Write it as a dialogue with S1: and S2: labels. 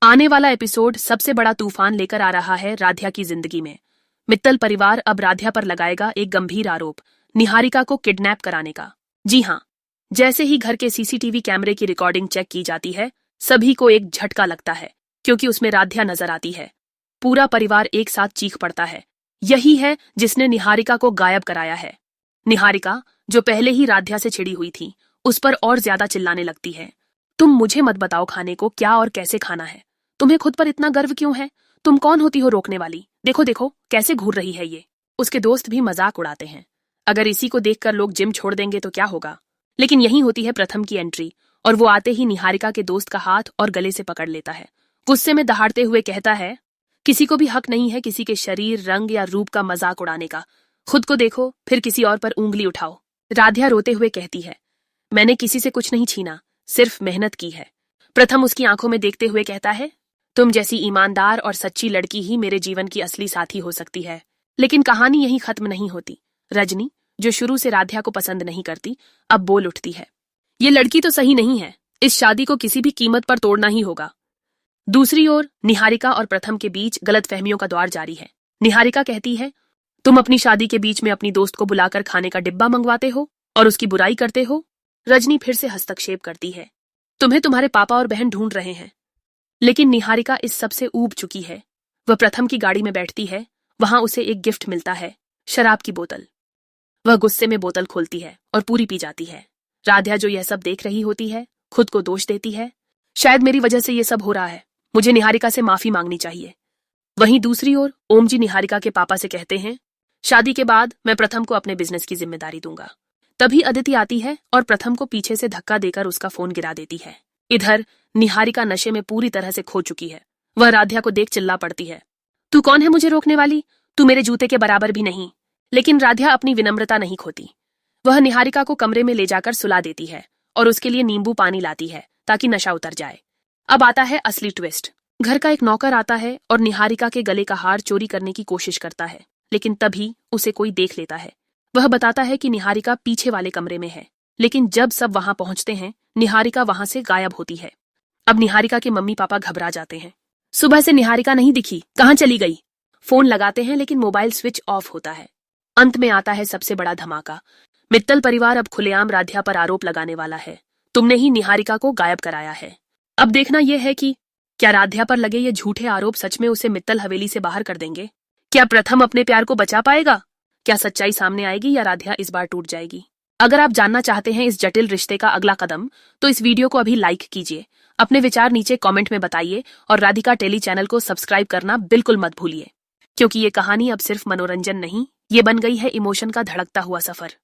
S1: आने वाला एपिसोड सबसे बड़ा तूफान लेकर आ रहा है राध्या की जिंदगी में। मित्तल परिवार अब राध्या पर लगाएगा एक गंभीर आरोप, निहारिका को किडनैप कराने का। जी हाँ, जैसे ही घर के सीसीटीवी कैमरे की रिकॉर्डिंग चेक की जाती है, सभी को एक झटका लगता है, क्योंकि उसमें राध्या नजर आती है। पूरा परिवार एक साथ चीख पड़ता है, यही है जिसने निहारिका को गायब कराया है। निहारिका, जो पहले ही राध्या से चिढ़ी हुई थी, उस पर और ज्यादा चिल्लाने लगती है। तुम मुझे मत बताओ खाने को क्या और कैसे खाना है। तुम्हें खुद पर इतना गर्व क्यों है? तुम कौन होती हो रोकने वाली? देखो देखो कैसे घूर रही है ये। उसके दोस्त भी मजाक उड़ाते हैं, अगर इसी को देखकर लोग जिम छोड़ देंगे तो क्या होगा। लेकिन यही होती है प्रथम की एंट्री, और वो आते ही निहारिका के दोस्त का हाथ और गले से पकड़ लेता है। गुस्से में दहाड़ते हुए कहता है, किसी को भी हक नहीं है किसी के शरीर, रंग या रूप का मजाक उड़ाने का। खुद को देखो, फिर किसी और पर उंगली उठाओ। राध्या रोते हुए कहती है, मैंने किसी से कुछ नहीं छीना, सिर्फ मेहनत की है। प्रथम उसकी आंखों में देखते हुए कहता है, तुम जैसी ईमानदार और सच्ची लड़की ही मेरे जीवन की असली साथी हो सकती है। लेकिन कहानी यहीं खत्म नहीं होती। रजनी, जो शुरू से राध्या को पसंद नहीं करती, अब बोल उठती है, ये लड़की तो सही नहीं है, इस शादी को किसी भी कीमत पर तोड़ना ही होगा। दूसरी ओर निहारिका और प्रथम के बीच गलतफहमियों का दौर जारी है। निहारिका कहती है, तुम अपनी शादी के बीच में अपनी दोस्त को बुलाकर खाने का डिब्बा मंगवाते हो और उसकी बुराई करते हो। रजनी फिर से हस्तक्षेप करती है, तुम्हें तुम्हारे पापा और बहन ढूंढ रहे हैं। लेकिन निहारिका इस सब से ऊब चुकी है। वह प्रथम की गाड़ी में बैठती है, वहां उसे एक गिफ्ट मिलता है, शराब की बोतल। वह गुस्से में बोतल खोलती है और पूरी पी जाती है। राध्या, जो यह सब देख रही होती है, खुद को दोष देती है, शायद मेरी वजह से ये सब हो रहा है, मुझे निहारिका से माफी मांगनी चाहिए। वहीं दूसरी ओर ओम जी निहारिका के पापा से कहते हैं, शादी के बाद मैं प्रथम को अपने बिजनेस की जिम्मेदारी दूंगा। तभी अदिति आती है और प्रथम को पीछे से धक्का देकर उसका फोन गिरा देती है। इधर निहारिका नशे में पूरी तरह से खो चुकी है। वह राध्या को देख चिल्ला पड़ती है, तू कौन है मुझे रोकने वाली? तू मेरे जूते के बराबर भी नहीं। लेकिन राध्या अपनी विनम्रता नहीं खोती। वह निहारिका को कमरे में ले जाकर सुला देती है और उसके लिए नींबू पानी लाती है ताकि नशा उतर जाए। अब आता है असली ट्विस्ट। घर का एक नौकर आता है और निहारिका के गले का हार चोरी करने की कोशिश करता है, लेकिन तभी उसे कोई देख लेता है। वह बताता है कि निहारिका पीछे वाले कमरे में है, लेकिन जब सब वहां पहुंचते हैं, निहारिका वहां से गायब होती है। अब निहारिका के मम्मी पापा घबरा जाते हैं। सुबह से निहारिका नहीं दिखी, कहां चली गई? फोन लगाते हैं लेकिन मोबाइल स्विच ऑफ होता है। अंत में आता है सबसे बड़ा धमाका। मित्तल परिवार अब खुलेआम राध्या पर आरोप लगाने वाला है, तुमने ही निहारिका को गायब कराया है। अब देखना यह है कि क्या राध्या पर लगे ये झूठे आरोप सच में उसे मित्तल हवेली से बाहर कर देंगे? क्या प्रथम अपने प्यार को बचा पाएगा? क्या सच्चाई सामने आएगी या राध्या इस बार टूट जाएगी? अगर आप जानना चाहते हैं इस जटिल रिश्ते का अगला कदम, तो इस वीडियो को अभी लाइक कीजिए, अपने विचार नीचे कमेंट में बताइए और राधिका टेली चैनल को सब्सक्राइब करना बिल्कुल मत भूलिए, क्योंकि ये कहानी अब सिर्फ मनोरंजन नहीं, ये बन गई है इमोशन का धड़कता हुआ सफर।